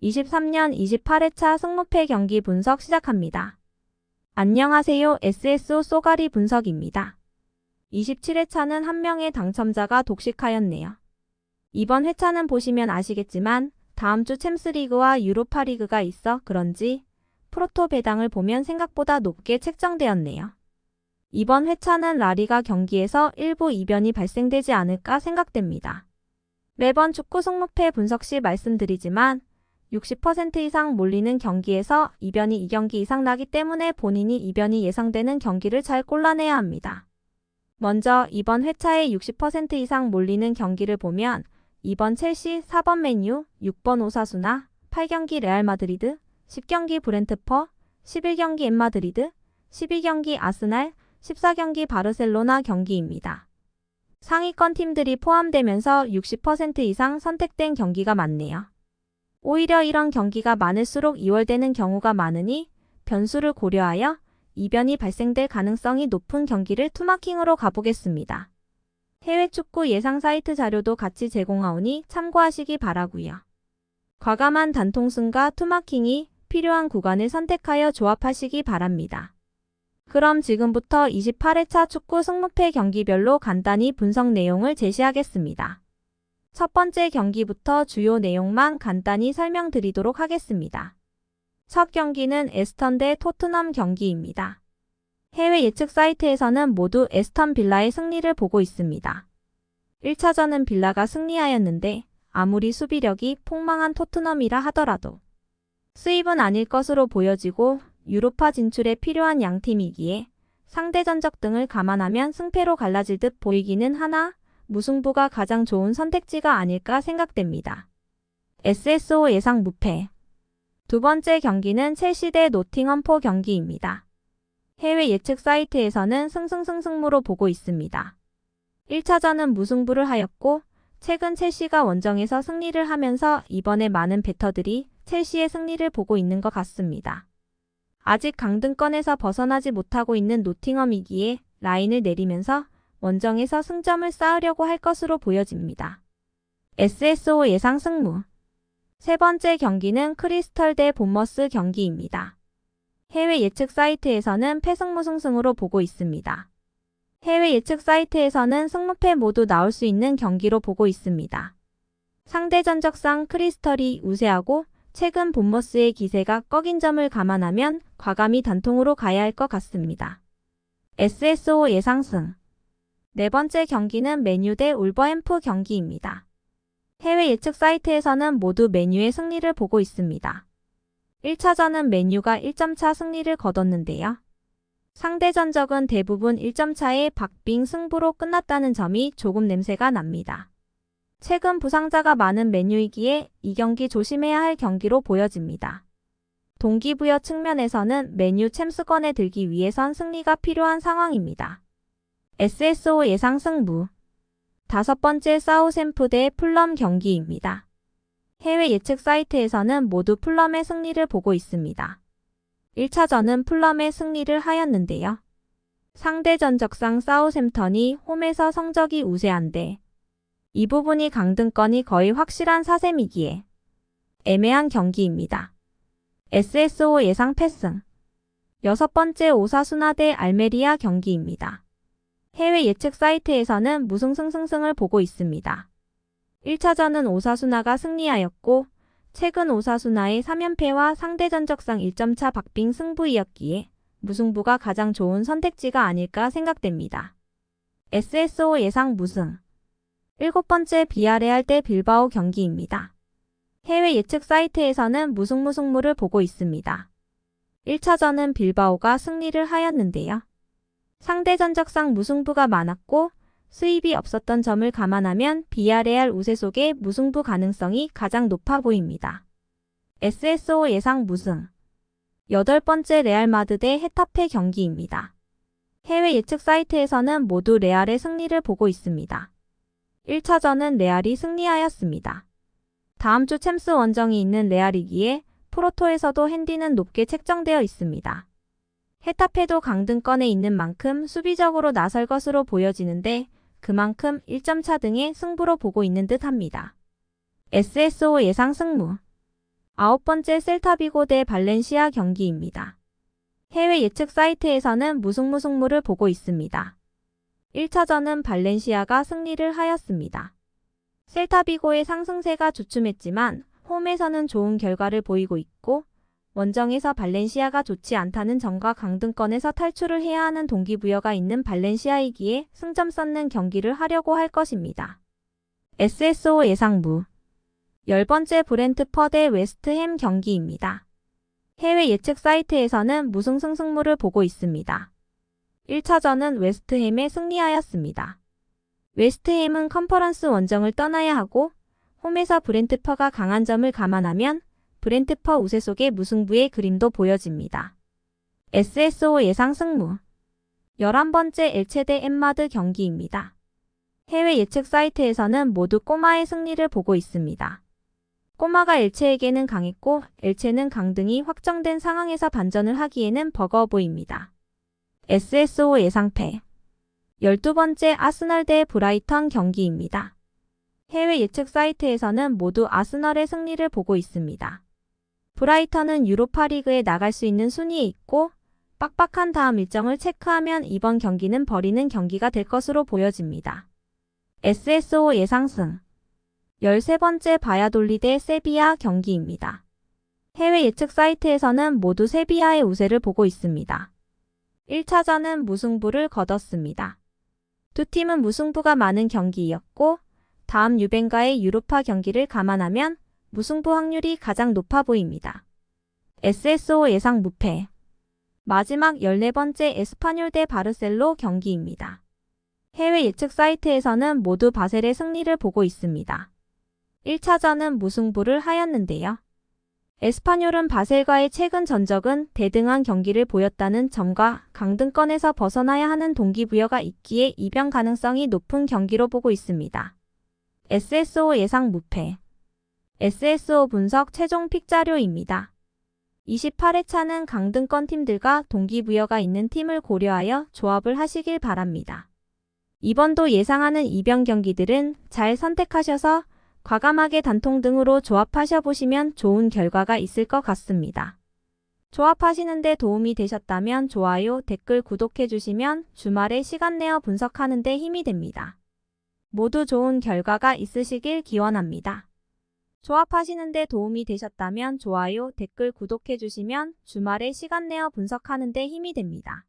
23년 28회차 승무패 경기 분석 시작합니다. 안녕하세요. SSO 쏘가리 분석입니다. 27회차는 한 명의 당첨자가 독식하였네요. 이번 회차는 보시면 아시겠지만 다음 주 챔스리그와 유로파리그가 있어 그런지 프로토 배당을 보면 생각보다 높게 책정되었네요. 이번 회차는 라리가 경기에서 일부 이변이 발생되지 않을까 생각됩니다. 매번 축구 승무패 분석 시 말씀드리지만 60% 이상 몰리는 경기에서 이변이 2경기 이상 나기 때문에 본인이 이변이 예상되는 경기를 잘 골라내야 합니다. 먼저 이번 회차에 60% 이상 몰리는 경기를 보면 2번 첼시, 4번 맨유, 6번 오사수나, 8경기 레알 마드리드, 10경기 브렌트퍼, 11경기 엠마드리드, 12경기 아스날, 14경기 바르셀로나 경기입니다. 상위권 팀들이 포함되면서 60% 이상 선택된 경기가 많네요. 오히려 이런 경기가 많을수록 2월되는 경우가 많으니 변수를 고려하여 이변이 발생될 가능성이 높은 경기를 투마킹으로 가보겠습니다. 해외 축구 예상 사이트 자료도 같이 제공하오니 참고하시기 바라고요. 과감한 단통승과 투마킹이 필요한 구간을 선택하여 조합하시기 바랍니다. 그럼 지금부터 28회차 축구 승무패 경기별로 간단히 분석 내용을 제시하겠습니다. 첫 번째 경기부터 주요 내용만 간단히 설명드리도록 하겠습니다. 첫 경기는 에스턴 대 토트넘 경기입니다. 해외 예측 사이트에서는 모두 에스턴 빌라의 승리를 보고 있습니다. 1차전은 빌라가 승리하였는데 아무리 수비력이 폭망한 토트넘이라 하더라도 수입은 아닐 것으로 보여지고 유로파 진출에 필요한 양팀이기에 상대 전적 등을 감안하면 승패로 갈라질 듯 보이기는 하나 무승부가 가장 좋은 선택지가 아닐까 생각됩니다. SSO 예상 무패. 두 번째 경기는 첼시 대 노팅엄포 경기입니다. 해외 예측 사이트에서는 승승승승무로 보고 있습니다. 1차전은 무승부를 하였고 최근 첼시가 원정에서 승리를 하면서 이번에 많은 베터들이 첼시의 승리를 보고 있는 것 같습니다. 아직 강등권에서 벗어나지 못하고 있는 노팅엄이기에 라인을 내리면서 원정에서 승점을 쌓으려고 할 것으로 보여집니다. SSO 예상 승무. 세 번째 경기는 크리스털 대 본머스 경기입니다. 해외 예측 사이트에서는 패승무승승으로 보고 있습니다. 해외 예측 사이트에서는 승무패 모두 나올 수 있는 경기로 보고 있습니다. 상대 전적상 크리스털이 우세하고 최근 본머스의 기세가 꺾인 점을 감안하면 과감히 단통으로 가야 할 것 같습니다. SSO 예상 승. 네 번째 경기는 맨유 대 울버햄프 경기입니다. 해외 예측 사이트에서는 모두 맨유의 승리를 보고 있습니다. 1차전은 맨유가 1점 차 승리를 거뒀는데요. 상대 전적은 대부분 1점 차의 박빙 승부로 끝났다는 점이 조금 냄새가 납니다. 최근 부상자가 많은 맨유이기에 이 경기 조심해야 할 경기로 보여집니다. 동기부여 측면에서는 맨유 챔스권에 들기 위해선 승리가 필요한 상황입니다. SSO 예상 승부. 다섯 번째 사우샘프 대 풀럼 경기입니다. 해외 예측 사이트에서는 모두 풀럼의 승리를 보고 있습니다. 1차전은 풀럼의 승리를 하였는데요. 상대 전적상 사우샘턴이 홈에서 성적이 우세한데 이 부분이 강등권이 거의 확실한 사셈이기에 애매한 경기입니다. SSO 예상 패승. 여섯 번째 오사수나 대 알메리아 경기입니다. 해외 예측 사이트에서는 무승승승승을 보고 있습니다. 1차전은 오사수나가 승리하였고 최근 오사수나의 3연패와 상대 전적상 1점 차 박빙 승부이었기에 무승부가 가장 좋은 선택지가 아닐까 생각됩니다. SSO 예상 무승. 일곱 번째 비아레알 대 빌바오 경기입니다. 해외 예측 사이트에서는 무승무승무를 보고 있습니다. 1차전은 빌바오가 승리를 하였는데요. 상대 전적상 무승부가 많았고 수입이 없었던 점을 감안하면 비아레알 우세 속의 무승부 가능성이 가장 높아 보입니다. SSO 예상 무승. 여덟 번째 레알 마드 대 헤타페 경기입니다. 해외 예측 사이트에서는 모두 레알의 승리를 보고 있습니다. 1차전은 레알이 승리하였습니다. 다음 주 챔스 원정이 있는 레알이기에 프로토에서도 핸디는 높게 책정되어 있습니다. 헤타페도 강등권에 있는 만큼 수비적으로 나설 것으로 보여지는데 그만큼 1점 차 등의 승부로 보고 있는 듯 합니다. SSO 예상 승무. 9번째 셀타비고 대 발렌시아 경기입니다. 해외 예측 사이트에서는 무승부를 보고 있습니다. 1차전은 발렌시아가 승리를 하였습니다. 셀타비고의 상승세가 주춤했지만 홈에서는 좋은 결과를 보이고 있고 원정에서 발렌시아가 좋지 않다는 점과 강등권에서 탈출을 해야 하는 동기부여가 있는 발렌시아이기에 승점 쌓는 경기를 하려고 할 것입니다. SSO 예상무 10번째 브렌트퍼 대 웨스트햄 경기입니다. 해외 예측 사이트에서는 무승승승무를 보고 있습니다. 1차전은 웨스트햄에 승리하였습니다. 웨스트햄은 컨퍼런스 원정을 떠나야 하고 홈에서 브렌트퍼가 강한 점을 감안하면 브렌트퍼 우세 속의 무승부의 그림도 보여집니다. SSO 예상 승무 11번째 엘체 대 엠마드 경기입니다. 해외 예측 사이트에서는 모두 꼬마의 승리를 보고 있습니다. 꼬마가 엘체에게는 강했고 엘체는 강등이 확정된 상황에서 반전을 하기에는 버거워 보입니다. SSO 예상패 12번째 아스널 대 브라이턴 경기입니다. 해외 예측 사이트에서는 모두 아스널의 승리를 보고 있습니다. 브라이턴은 유로파리그에 나갈 수 있는 순위에 있고 빡빡한 다음 일정을 체크하면 이번 경기는 버리는 경기가 될 것으로 보여집니다. SSO 예상승 13번째 바야돌리 대 세비야 경기입니다. 해외 예측 사이트에서는 모두 세비야의 우세를 보고 있습니다. 1차전은 무승부를 거뒀습니다. 두 팀은 무승부가 많은 경기이었고 다음 유벤과의 유로파 경기를 감안하면 무승부 확률이 가장 높아 보입니다. SSO 예상 무패 마지막 14번째 에스파뇰 대 바르셀로 경기입니다. 해외 예측 사이트에서는 모두 바셀의 승리를 보고 있습니다. 1차전은 무승부를 하였는데요. 에스파뇰은 바셀과의 최근 전적은 대등한 경기를 보였다는 점과 강등권에서 벗어나야 하는 동기부여가 있기에 이변 가능성이 높은 경기로 보고 있습니다. SSO 예상 무패 SSO 분석 최종 픽 자료입니다. 28회차는 강등권 팀들과 동기부여가 있는 팀을 고려하여 조합을 하시길 바랍니다. 이번도 예상하는 이변 경기들은 잘 선택하셔서 과감하게 단통 등으로 조합하셔 보시면 좋은 결과가 있을 것 같습니다. 조합하시는 데 도움이 되셨다면 좋아요, 댓글, 구독해 주시면 주말에 시간 내어 분석하는 데 힘이 됩니다. 모두 좋은 결과가 있으시길 기원합니다. 조합하시는 데 도움이 되셨다면 좋아요, 댓글, 구독해 주시면 주말에 시간 내어 분석하는 데 힘이 됩니다.